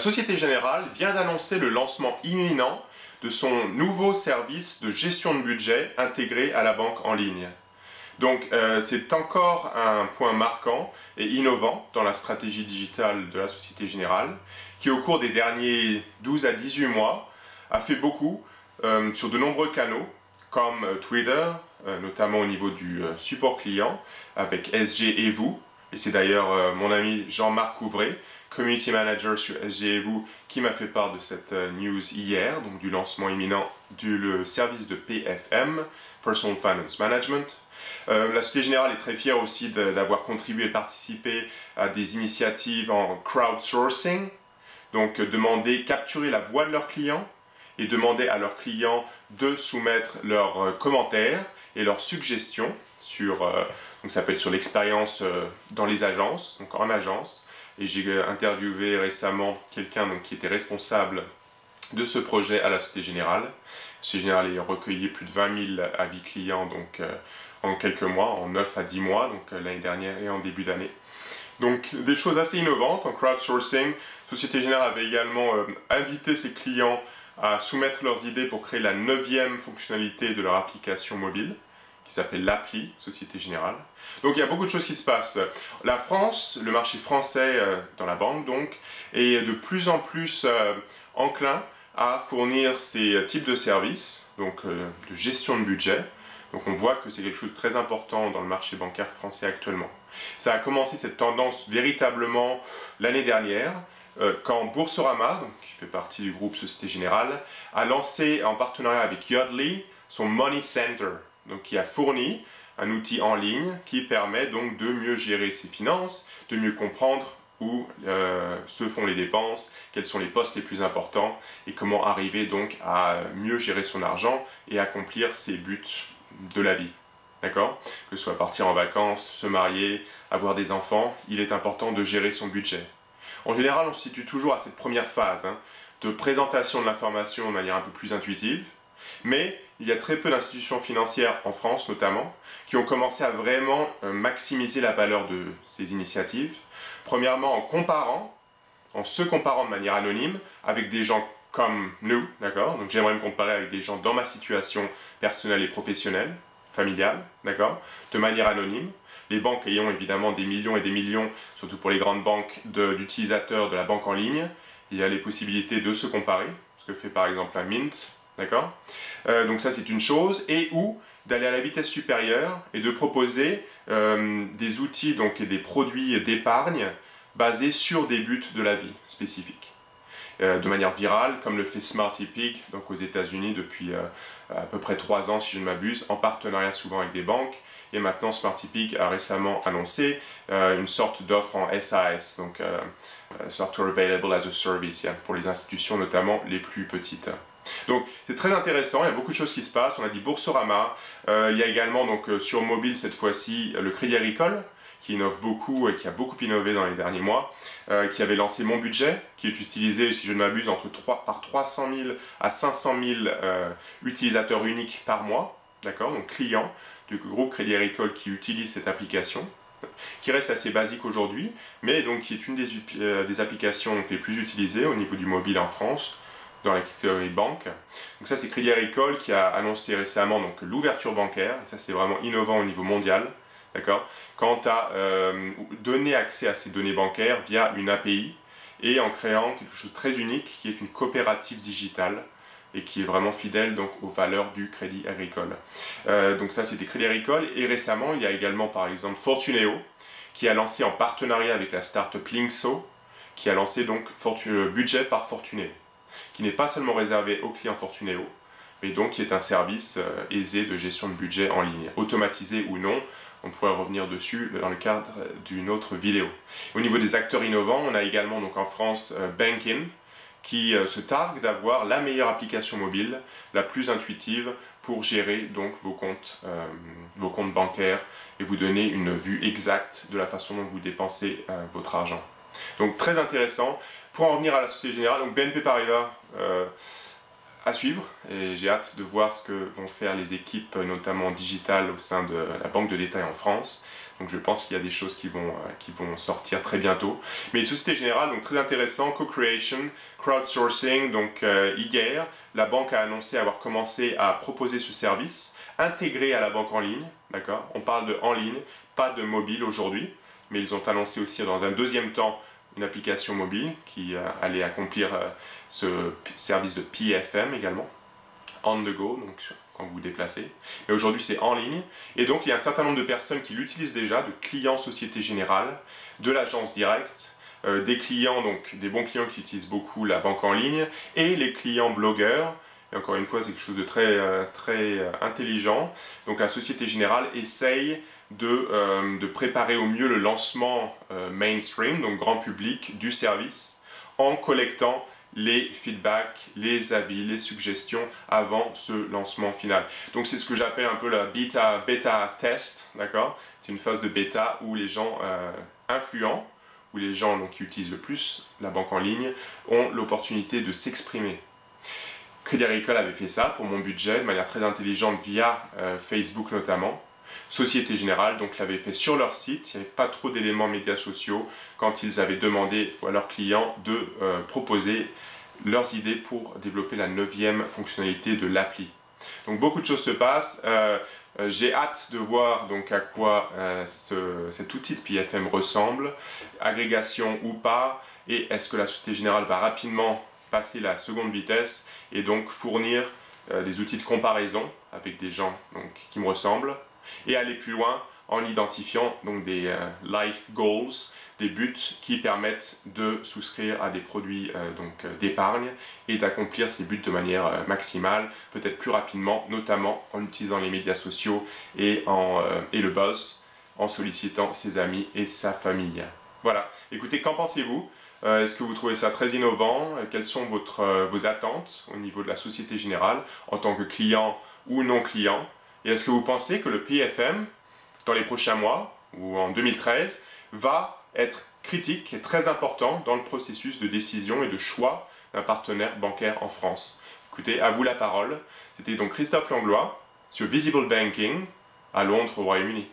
Société Générale vient d'annoncer le lancement imminent de son nouveau service de gestion de budget intégré à la banque en ligne. Donc c'est encore un point marquant et innovant dans la stratégie digitale de la Société Générale qui au cours des derniers 12 à 18 mois a fait beaucoup sur de nombreux canaux comme Twitter, notamment au niveau du support client avec SG et vous. Et c'est d'ailleurs mon ami Jean-Marc Couvray, Community Manager sur SG et vous, qui m'a fait part de cette news hier, donc du lancement imminent du service de PFM, Personal Finance Management. La Société Générale est très fière aussi d'avoir contribué et participé à des initiatives en crowdsourcing, donc capturer la voix de leurs clients et demander à leurs clients de soumettre leurs commentaires et leurs suggestions sur, donc ça peut être sur l'expérience dans les agences, donc en agence. Et j'ai interviewé récemment quelqu'un qui était responsable de ce projet à la Société Générale. La Société Générale a recueilli plus de 20 000 avis clients en quelques mois, en 9 à 10 mois, donc l'année dernière et en début d'année. Donc des choses assez innovantes en crowdsourcing. Société Générale avait également invité ses clients à soumettre leurs idées pour créer la 9e fonctionnalité de leur application mobile, qui s'appelle l'appli Société Générale. Donc il y a beaucoup de choses qui se passent. La France, le marché français dans la banque donc, est de plus en plus enclin à fournir ces types de services, donc de gestion de budget. Donc on voit que c'est quelque chose de très important dans le marché bancaire français actuellement. Ça a commencé cette tendance véritablement l'année dernière, quand Boursorama, qui fait partie du groupe Société Générale, a lancé en partenariat avec Yodlee son Money Center, donc qui a fourni un outil en ligne qui permet donc de mieux gérer ses finances, de mieux comprendre où se font les dépenses, quels sont les postes les plus importants et comment arriver donc à mieux gérer son argent et accomplir ses buts de la vie. D'accord ? Que ce soit partir en vacances, se marier, avoir des enfants, il est important de gérer son budget. En général, on se situe toujours à cette première phase de présentation de l'information de manière un peu plus intuitive, mais il y a très peu d'institutions financières en France notamment qui ont commencé à vraiment maximiser la valeur de ces initiatives. Premièrement en se comparant de manière anonyme avec des gens comme nous, d'accord ? Donc j'aimerais me comparer avec des gens dans ma situation personnelle et professionnelle, familiale, d'accord ? De manière anonyme. Les banques ayant évidemment des millions et des millions, surtout pour les grandes banques, d'utilisateurs de la banque en ligne, il y a les possibilités de se comparer, ce que fait par exemple un Mint, d'accord ? Donc ça c'est une chose, et ou d'aller à la vitesse supérieure et de proposer des outils donc, et des produits d'épargne basés sur des buts de la vie spécifiques. De manière virale, comme le fait Smartepig, donc aux États-Unis depuis à peu près 3 ans si je ne m'abuse, en partenariat souvent avec des banques. Et maintenant, Smartepig a récemment annoncé une sorte d'offre en SAS, donc Software Available as a Service, pour les institutions notamment les plus petites. Donc c'est très intéressant, il y a beaucoup de choses qui se passent. On a dit Boursorama, il y a également donc, sur mobile cette fois-ci le Crédit Agricole, qui innove beaucoup et qui a beaucoup innové dans les derniers mois, qui avait lancé Mon Budget, qui est utilisé, si je ne m'abuse, par 300 000 à 500 000 utilisateurs uniques par mois, d'accord, donc clients du groupe Crédit Agricole qui utilisent cette application, qui reste assez basique aujourd'hui, mais donc qui est une des applications les plus utilisées au niveau du mobile en France, dans la catégorie banque. Donc ça c'est Crédit Agricole qui a annoncé récemment l'ouverture bancaire, et ça c'est vraiment innovant au niveau mondial, d'accord, quant à donner accès à ces données bancaires via une API et en créant quelque chose de très unique qui est une coopérative digitale et qui est vraiment fidèle donc, aux valeurs du Crédit Agricole. Donc ça c'était Crédit Agricole, et récemment il y a également par exemple Fortuneo qui a lancé en partenariat avec la start-up Linkso, qui a lancé donc Budget par Fortuneo, qui n'est pas seulement réservé aux clients Fortuneo, mais donc qui est un service aisé de gestion de budget en ligne, automatisé ou non. On pourrait revenir dessus dans le cadre d'une autre vidéo. Au niveau des acteurs innovants, on a également donc en France Bankin, qui se targue d'avoir la meilleure application mobile, la plus intuitive pour gérer donc vos comptes bancaires et vous donner une vue exacte de la façon dont vous dépensez votre argent. Donc très intéressant. Pour en revenir à la Société Générale, donc BNP Paribas à suivre, et j'ai hâte de voir ce que vont faire les équipes, notamment digitales, au sein de la banque de détail en France. Donc je pense qu'il y a des choses qui vont sortir très bientôt. Mais Société Générale, donc très intéressant, co-creation, crowdsourcing, donc hier, la banque a annoncé avoir commencé à proposer ce service intégré à la banque en ligne, d'accord? On parle de en ligne, pas de mobile aujourd'hui, mais ils ont annoncé aussi dans un deuxième temps une application mobile qui allait accomplir ce service de PFM également, on the go, donc quand vous vous déplacez. Mais aujourd'hui c'est en ligne, et donc il y a un certain nombre de personnes qui l'utilisent déjà, de clients Société Générale, de l'agence directe, des clients, donc des bons clients qui utilisent beaucoup la banque en ligne, et les clients blogueurs. Et encore une fois, c'est quelque chose de très intelligent. Donc la Société Générale essaye de préparer au mieux le lancement mainstream, donc grand public, du service, en collectant les feedbacks, les avis, les suggestions avant ce lancement final. Donc c'est ce que j'appelle un peu la bêta test, d'accord? C'est une phase de bêta où les gens influents, où les gens donc, qui utilisent le plus la banque en ligne, ont l'opportunité de s'exprimer. Crédit Agricole avait fait ça pour mon budget de manière très intelligente via Facebook notamment. Société Générale donc l'avait fait sur leur site, il n'y avait pas trop d'éléments médias sociaux quand ils avaient demandé à leurs clients de proposer leurs idées pour développer la 9e fonctionnalité de l'appli. Donc beaucoup de choses se passent, j'ai hâte de voir donc à quoi cet outil de PFM ressemble, agrégation ou pas, et est-ce que la Société Générale va rapidement passer la seconde vitesse et donc fournir des outils de comparaison avec des gens donc, qui me ressemblent et aller plus loin en identifiant donc, des life goals, des buts qui permettent de souscrire à des produits d'épargne et d'accomplir ces buts de manière maximale, peut-être plus rapidement, notamment en utilisant les médias sociaux et le buzz, en sollicitant ses amis et sa famille. Voilà, écoutez, qu'en pensez-vous ? Est-ce que vous trouvez ça très innovant? Quelles sont vos attentes au niveau de la Société Générale en tant que client ou non client? Et est-ce que vous pensez que le PFM, dans les prochains mois ou en 2013, va être critique et très important dans le processus de décision et de choix d'un partenaire bancaire en France? Écoutez, à vous la parole. C'était donc Christophe Langlois sur Visible Banking à Londres au Royaume-Uni.